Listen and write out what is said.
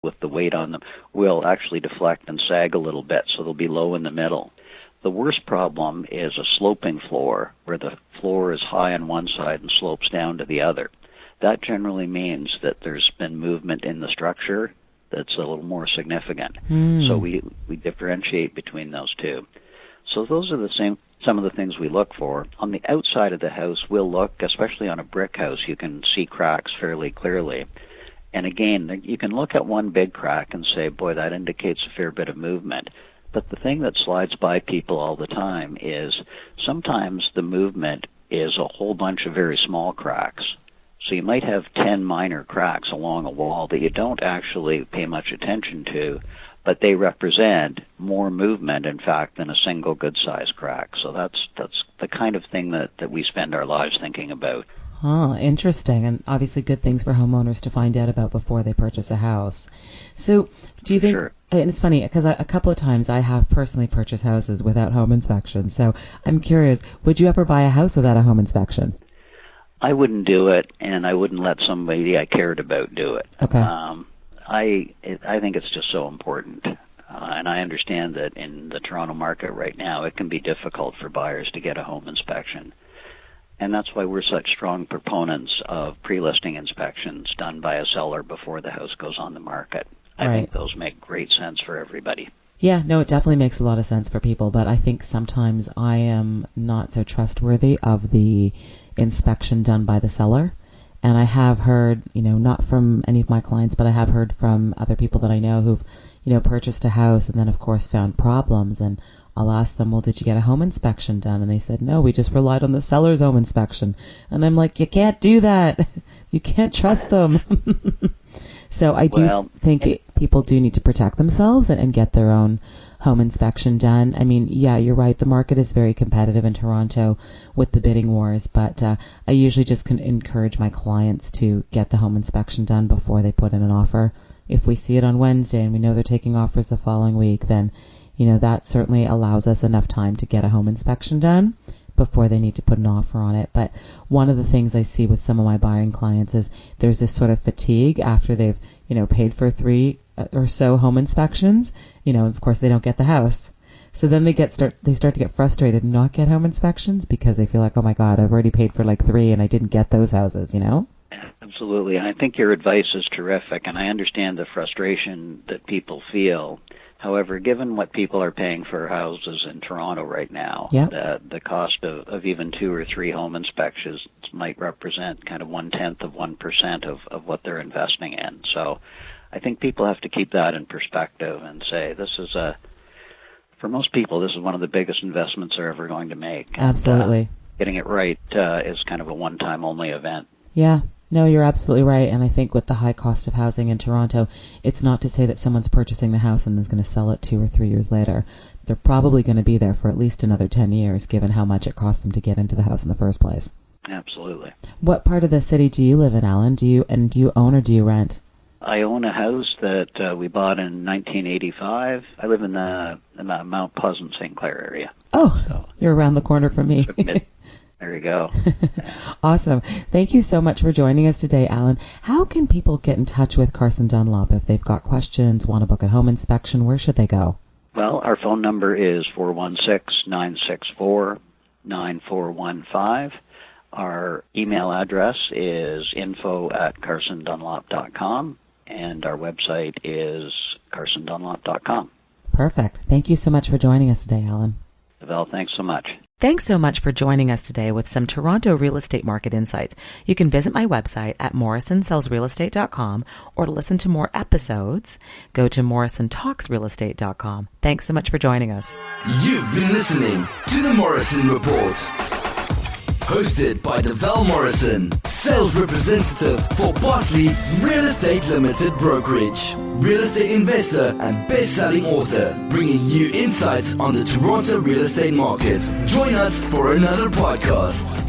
with the weight on them will actually deflect and sag a little bit, so they'll be low in the middle. The worst problem is a sloping floor, where the floor is high on one side and slopes down to the other. That generally means that there's been movement in the structure that's a little more significant. So we differentiate between those two. So those are some of the things we look for. On the outside of the house, we'll look, especially on a brick house, you can see cracks fairly clearly. And again, you can look at one big crack and say, boy, that indicates a fair bit of movement. But the thing that slides by people all the time is sometimes the movement is a whole bunch of very small cracks. So you might have 10 minor cracks along a wall that you don't actually pay much attention to, but they represent more movement, in fact, than a single good-sized crack. So that's the kind of thing that we spend our lives thinking about. Oh, interesting. And obviously good things for homeowners to find out about before they purchase a house. So do you think, Sure. And it's funny because a couple of times I have personally purchased houses without home inspection. So I'm curious, would you ever buy a house without a home inspection? I wouldn't do it, and I wouldn't let somebody I cared about do it. Okay. I think it's just so important. And I understand that in the Toronto market right now, it can be difficult for buyers to get a home inspection. And that's why we're such strong proponents of pre-listing inspections done by a seller before the house goes on the market. I think those make great sense for everybody. Yeah, no, it definitely makes a lot of sense for people, but I think sometimes I am not so trustworthy of the inspection done by the seller. And I have heard, not from any of my clients, but I have heard from other people that I know who've, purchased a house and then, of course, found problems. And I'll ask them, well, did you get a home inspection done? And they said, no, we just relied on the seller's home inspection. And I'm like, you can't do that. You can't trust them. So I do think people do need to protect themselves and get their own home inspection done. I mean, yeah, you're right. The market is very competitive in Toronto with the bidding wars, but I usually just can encourage my clients to get the home inspection done before they put in an offer. If we see it on Wednesday and we know they're taking offers the following week, then, that certainly allows us enough time to get a home inspection done before they need to put an offer on it. But one of the things I see with some of my buying clients is there's this sort of fatigue after they've, paid for 3 or so home inspections. Of course they don't get the house. So then they start to get frustrated and not get home inspections because they feel like, oh my God, I've already paid for like 3 and I didn't get those houses, Absolutely. I think your advice is terrific, and I understand the frustration that people feel. However, given what people are paying for houses in Toronto right now, the cost of even 2 or 3 home inspections might represent kind of 0.1% of what they're investing in. So I think people have to keep that in perspective and say, for most people, this is one of the biggest investments they're ever going to make. Absolutely. And, getting it right is kind of a one-time only event. Yeah. No, you're absolutely right. And I think with the high cost of housing in Toronto, it's not to say that someone's purchasing the house and is going to sell it 2 or 3 years later. They're probably going to be there for at least another 10 years, given how much it cost them to get into the house in the first place. Absolutely. What part of the city do you live in, Alan? Do you own or do you rent? I own a house that we bought in 1985. I live in the Mount Pleasant, St. Clair area. Oh, so you're around the corner from me. There you go. Awesome. Thank you so much for joining us today, Alan. How can people get in touch with Carson Dunlop if they've got questions, want to book a home inspection? Where should they go? Well, our phone number is 416-964-9415. Our email address is info@carsondunlop.com, and our website is carsondunlop.com. Perfect. Thank you so much for joining us today, Alan. Well, thanks so much. Thanks so much for joining us today with some Toronto real estate market insights. You can visit my website at morrisonsellsrealestate.com, or to listen to more episodes, go to morrisontalksrealestate.com. Thanks so much for joining us. You've been listening to The Morrison Report. Hosted by Deval Morrison, sales representative for Bosley Real Estate Limited Brokerage, real estate investor and best-selling author, bringing you insights on the Toronto real estate market. Join us for another podcast.